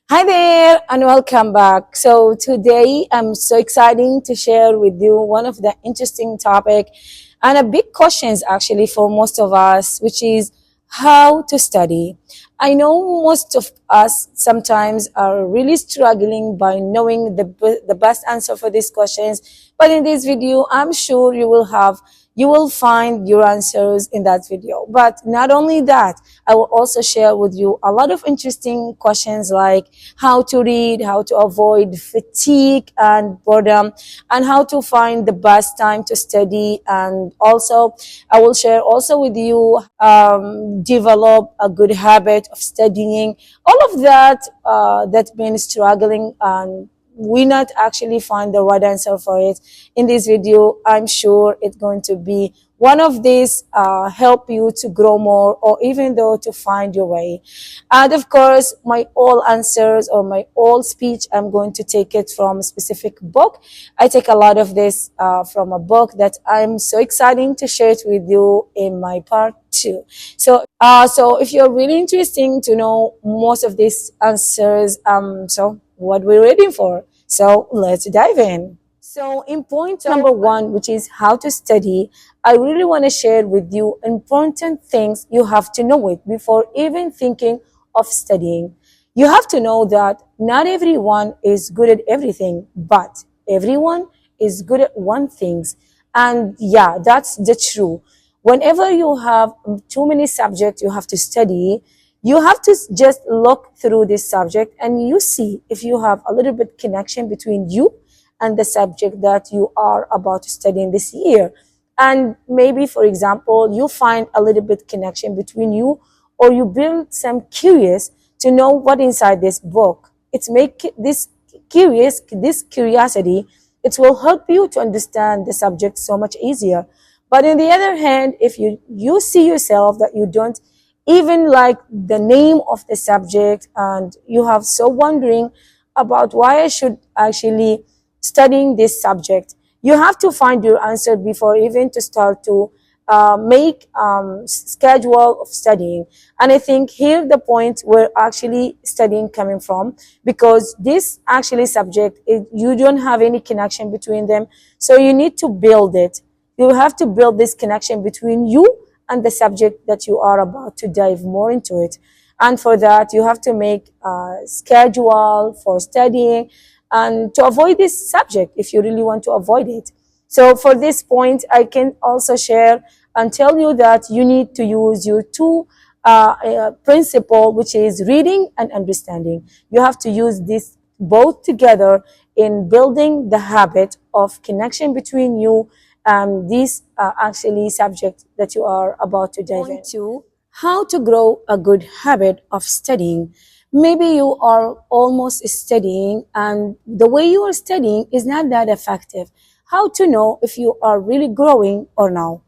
Hi there and welcome back. So today I'm so excited to share with you one of the interesting topic and a big questions actually for most of us, which is how to study. I know most of us sometimes are really struggling by knowing the best answer for these questions, but in this video I'm sure you will find your answers in that video. But not only that, I will also share with you a lot of interesting questions like how to read, how to avoid fatigue and boredom, and how to find the best time to study. And also, I will share also with you develop a good habit of studying. All of that that's been struggling and we not actually find the right answer for it in this video. I'm sure it's going to be one of these help you to grow more or even though to find your way. And of course, my all answers or my all speech, I'm going to take it from a specific book. I take a lot of this from a book that I'm so excited to share it with you in my part two. So if you're really interested to know most of these answers, so what we're waiting for? So let's dive in. So in point number one, which is how to study, I really want to share with you important things you have to know it before even thinking of studying. You have to know that not everyone is good at everything, but everyone is good at one thing. And yeah, that's the truth. Whenever you have too many subjects you have to study, you have to just look through this subject and you see if you have a little bit connection between you and the subject that you are about to study in this year. And maybe, for example, you find a little bit connection between you or you build some curious to know what inside this book. It's make this curiosity, it will help you to understand the subject so much easier. But on the other hand, if you see yourself that you don't even like the name of the subject and you have so wondering about why I should actually studying this subject, you have to find your answer before even to start to make schedule of studying. And I think here the point where actually studying coming from, because this actually subject, you don't have any connection between them, so you need to build it. You have to build this connection between you and the subject that you are about to dive more into it. And for that, you have to make a schedule for studying and to avoid this subject if you really want to avoid it. So for this point, I can also share and tell you that you need to use your two principle, which is reading and understanding. You have to use this both together in building the habit of connection between you and this actually subject that you are about to dive into. How to grow a good habit of studying. Maybe you are almost studying and the way you are studying is not that effective. How to know if you are really growing or not?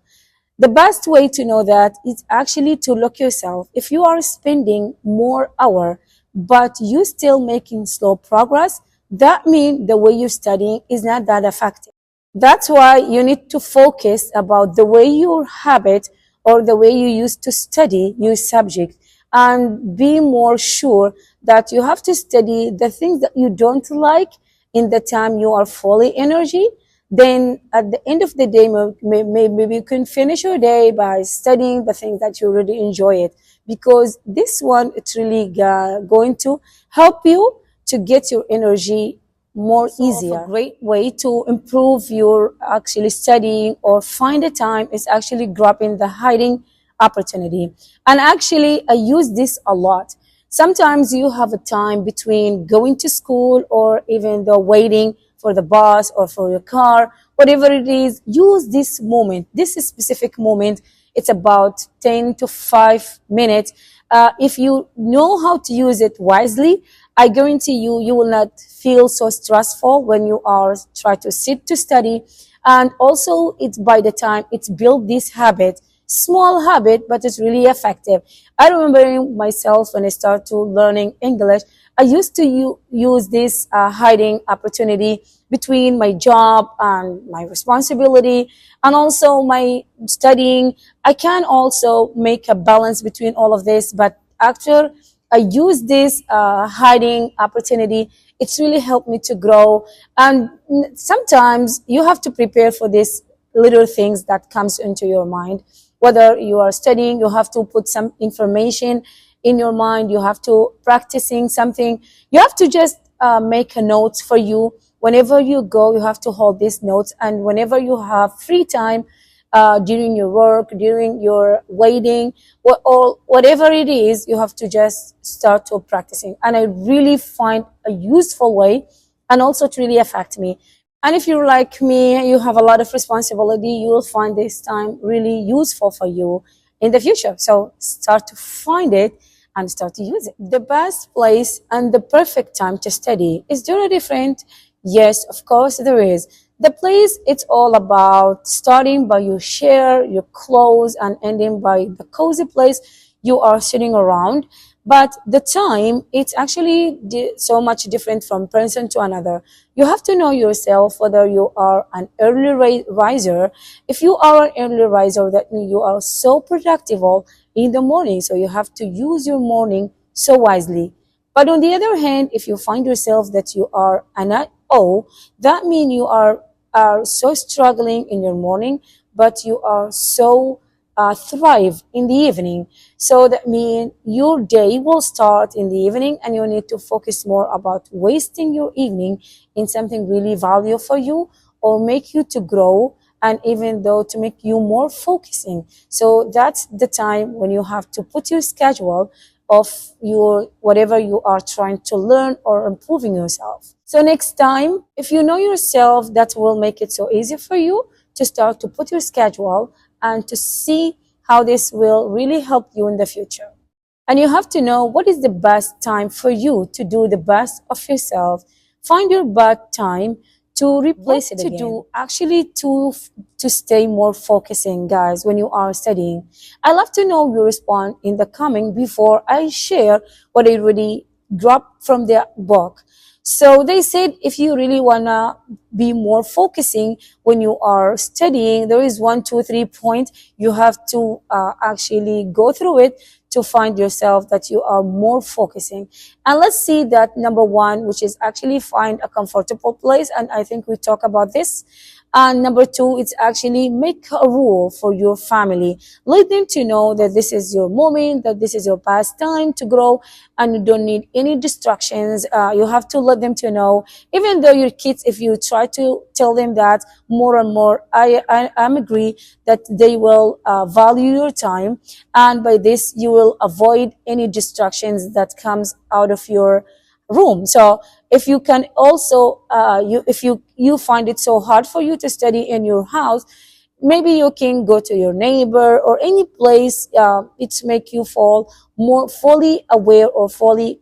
The best way to know that is actually to look yourself. If you are spending more hour, but you still making slow progress, that means the way you're studying is not that effective. That's why you need to focus about the way your habit or the way you used to study your subject and be more sure that you have to study the things that you don't like in the time you are fully energy. Then at the end of the day, maybe you can finish your day by studying the things that you really enjoy it, because this one, it's really going to help you to get your energy more easier. A great way to improve your actually studying or find a time is actually grabbing the hiding opportunity. And actually, I use this a lot. Sometimes you have a time between going to school or even the waiting for the bus or for your car, whatever it is, use this moment, this specific moment. It's about 10 to 5 minutes. If you know how to use it wisely, I guarantee you, you will not feel so stressful when you are try to sit to study. And also, it's by the time it's built this habit, small habit, but it's really effective. I remember myself when I started to learning English, I used to use this hiding opportunity between my job and my responsibility and also my studying. I can also make a balance between all of this, but after I use this hiding opportunity. It's really helped me to grow. And sometimes you have to prepare for this little things that comes into your mind. Whether you are studying, you have to put some information in your mind. You have to practicing something. You have to just make a note for you. Whenever you go, you have to hold these notes. And whenever you have free time, during your work, during your waiting, or whatever it is, you have to just start to practicing. And I really find a useful way, and also it really affect me. And if you're like me, you have a lot of responsibility, you will find this time really useful for you in the future. So start to find it and start to use it. The best place and the perfect time to study, is there a different? Yes, of course there is. The place, it's all about starting by your chair, your clothes, and ending by the cozy place you are sitting around. But the time, it's actually so much different from person to another. You have to know yourself whether you are an early riser. If you are an early riser, that means you are so productive in the morning. So you have to use your morning so wisely. But on the other hand, if you find yourself that you are an O, that means you are so struggling in your morning, but you are so thrive in the evening. So that means your day will start in the evening, and you need to focus more about wasting your evening in something really valuable for you, or make you to grow, and even though to make you more focusing. So that's the time when you have to put your schedule of your whatever you are trying to learn or improving yourself. So next time, if you know yourself, that will make it so easy for you to start to put your schedule and to see how this will really help you in the future. And you have to know what is the best time for you to do the best of yourself. Find your best time to replace it again. To do actually to stay more focusing, guys, when you are studying. I love to know your response in the comment before I share what I really dropped from the book. So they said if you really wanna be more focusing when you are studying, there is 1, 2, 3 points you have to actually go through it to find yourself that you are more focusing. And let's see that number 1, which is actually find a comfortable place. And I think we talk about this. And number 2, it's actually make a rule for your family. Let them to know that this is your moment, that this is your pastime to grow, and you don't need any distractions. You have to let them to know, even though your kids, if you try to tell them that more and more, I agree that they will value your time. And by this, you will avoid any distractions that comes out of your room. So if you can also, if you find it so hard for you to study in your house, maybe you can go to your neighbor or any place. It's make you fall more fully aware or fully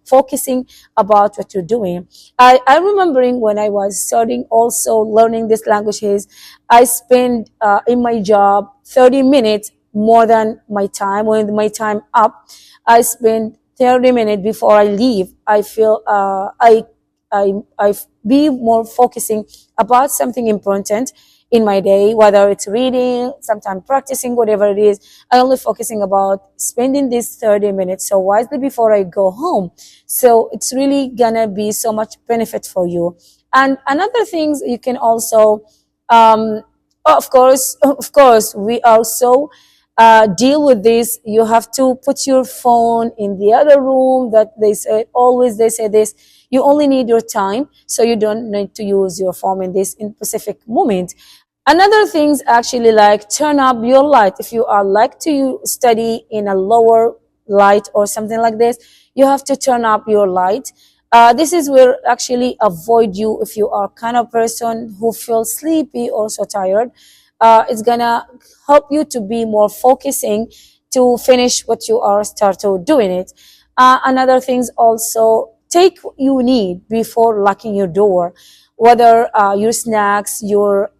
focusing about what you're doing. I'm remembering when I was studying, also learning these languages, I spent in my job 30 minutes more than my time. When my time up, I spent 30 minutes before I leave. I feel I be more focusing about something important in my day, whether it's reading, sometimes practicing, whatever it is. I only focusing about spending this 30 minutes so wisely before I go home. So it's really gonna be so much benefit for you. And another things you can also, of course, we also deal with this. You have to put your phone in the other room. That they say always, they say this, you only need your time, so you don't need to use your phone in this in specific moment. Another things actually, like turn up your light. If you are like to study in a lower light or something like this, you have to turn up your light. This is where actually avoid you if you are kind of person who feels sleepy or so tired. It's gonna help you to be more focusing to finish what you are started doing it. Another things also, take what you need before locking your door, whether your snacks, your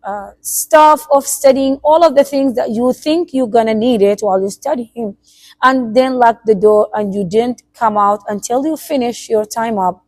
stuff of studying, all of the things that you think you're gonna need it while you're studying, and then lock the door and you didn't come out until you finish your time up.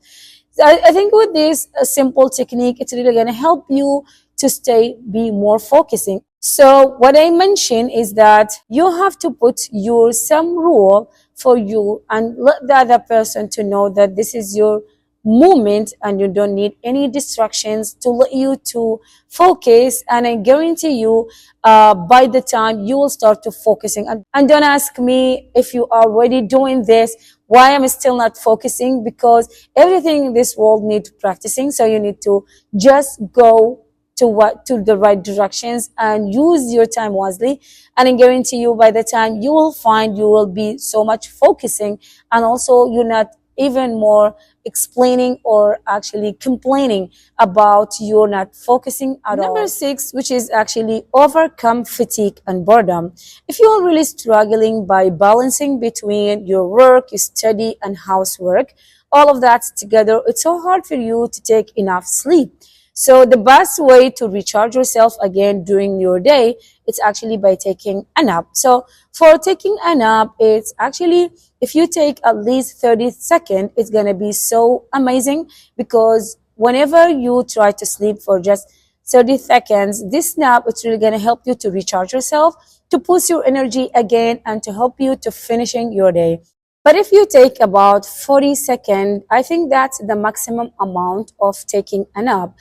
So I think with this simple technique, it's really gonna help you to be more focusing. So what I mentioned is that you have to put some rule for you, and let the other person to know that this is your moment and you don't need any distractions to let you to focus. And I guarantee you, by the time you will start to focusing, and don't ask me if you are already doing this why I'm still not focusing, because everything in this world needs practicing. So you need to just go to the right directions and use your time wisely. And I guarantee you, by the time you will find, you will be so much focusing, and also you're not even more explaining or actually complaining about you're not focusing at all. Number 6, which is actually overcome fatigue and boredom. If you are really struggling by balancing between your work, your study, and housework, all of that together, it's so hard for you to take enough sleep. So the best way to recharge yourself again during your day, it's actually by taking a nap. So for taking a nap, it's actually, if you take at least 30 seconds, it's going to be so amazing, because whenever you try to sleep for just 30 seconds, this nap, it's really going to help you to recharge yourself, to boost your energy again, and to help you to finishing your day. But if you take about 40 seconds, I think that's the maximum amount of taking a nap.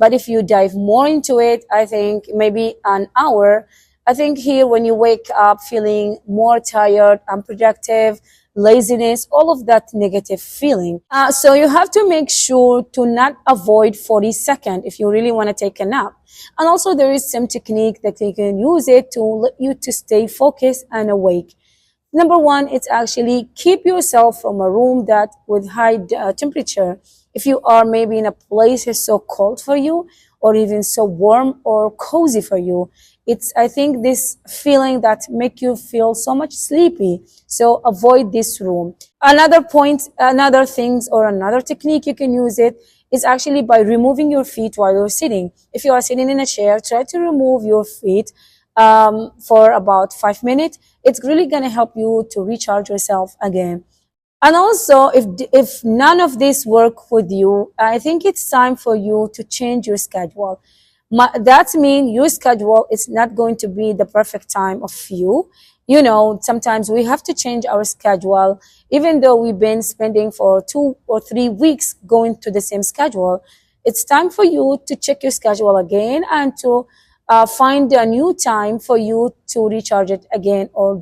But if you dive more into it, I think maybe an hour. I think here, when you wake up feeling more tired, unproductive, laziness, all of that negative feeling. So you have to make sure to not avoid 40 seconds if you really want to take a nap. And also there is some technique that you can use it to let you to stay focused and awake. Number 1, it's actually keep yourself from a room that with high temperature. If you are maybe in a place that's so cold for you, or even so warm or cozy for you, it's, I think, this feeling that make you feel so much sleepy. So avoid this room. Another point, another things, or another technique you can use it is actually by removing your feet while you're sitting. If you are sitting in a chair, try to remove your feet for about 5 minutes. It's really going to help you to recharge yourself again. And also, if none of this work with you, I think it's time for you to change your schedule. That means your schedule is not going to be the perfect time of you. You know, sometimes we have to change our schedule, even though we've been spending for 2 or 3 weeks going to the same schedule. It's time for you to check your schedule again, and to find a new time for you to recharge it again, or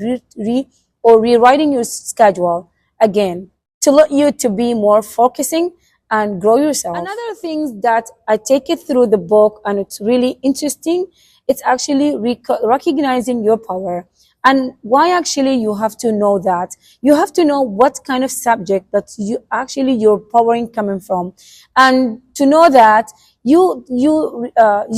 rewriting your schedule again, to let you to be more focusing and grow yourself. Another thing that I take it through the book, and it's really interesting, it's actually recognizing your power. And why actually you have to know that? You have to know what kind of subject that your powering coming from, and to know that you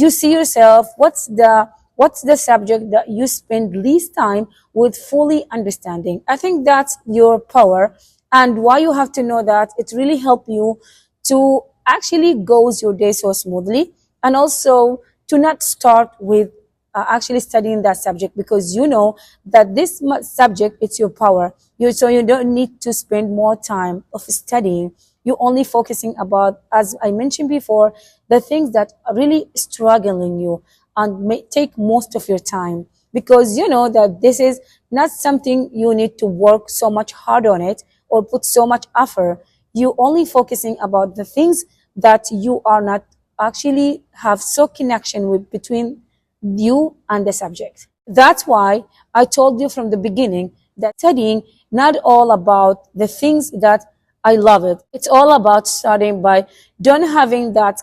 see yourself, what's the subject that you spend least time with fully understanding. I think that's your power, and why you have to know that, it really help you to actually goes your day so smoothly, and also to not start with actually studying that subject, because you know that this subject, it's your power. So you don't need to spend more time of studying. You're only focusing about, as I mentioned before, the things that are really struggling you and may take most of your time, because you know that this is not something you need to work so much hard on it or put so much effort. You only focusing about the things that you are not actually have so connection with between you and the subject. That's why I told you from the beginning that studying not all about the things that I love it. It's all about starting by don't having that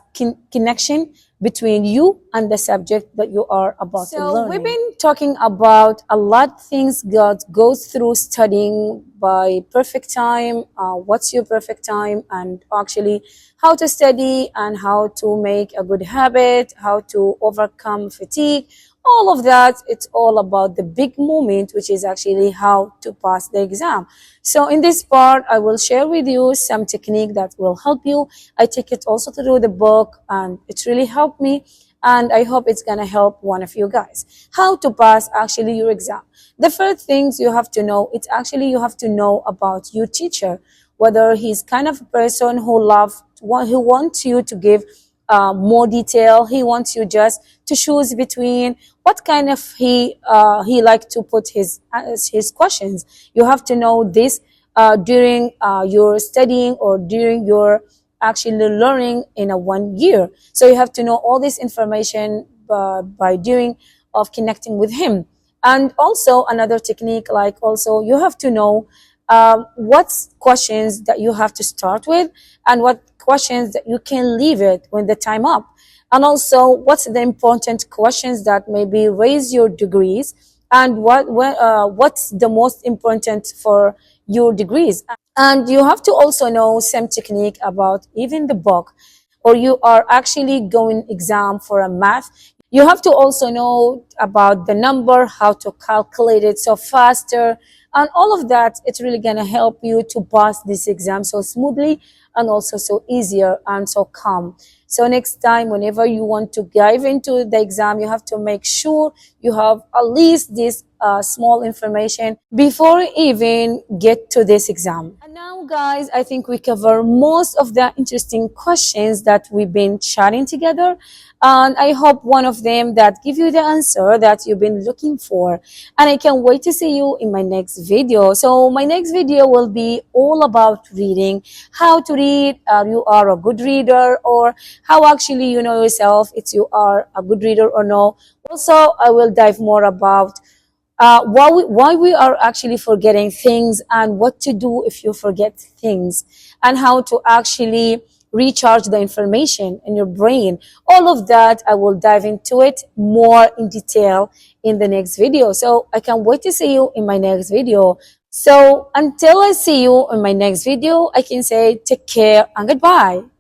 connection between you and the subject that you are about to learn. So we've been talking about a lot of things that goes through studying by perfect time, what's your perfect time, and actually how to study and how to make a good habit, how to overcome fatigue. All of that, it's all about the big moment, which is actually how to pass the exam. So in this part, I will share with you some technique that will help you. I take it also through the book, and it's really helped me, and I hope it's going to help one of you guys. How to pass actually your exam. The first things you have to know, it's actually you have to know about your teacher, whether he's kind of a person who wants you to give more detail. He wants you just to choose between what kind of he like to put his questions. You have to know this during your studying or during your actually learning in a 1 year. So you have to know all this information by doing of connecting with him. And also another technique, like also you have to know what questions that you have to start with and what questions that you can leave it when the time up. And also what's the important questions that maybe raise your degrees, and what's the most important for your degrees. And you have to also know some technique about even the book, or you are actually going exam for a math. You have to also know about the number, how to calculate it so faster, and all of that. It's really going to help you to pass this exam so smoothly and also so easier and so calm. So next time, whenever you want to dive into the exam, you have to make sure you have at least this small information before you even get to this exam. And now, guys, I think we cover most of the interesting questions that we've been chatting together. And I hope one of them that give you the answer that you've been looking for. And I can't wait to see you in my next video. So my next video will be all about reading, how to read, you are a good reader, or how actually you know yourself if you are a good reader or no. Also, I will dive more about why we are actually forgetting things, and what to do if you forget things, and how to actually recharge the information in your brain. All of that, I will dive into it more in detail in the next video. So I can't wait to see you in my next video. So until I see you in my next video, I can say take care and goodbye.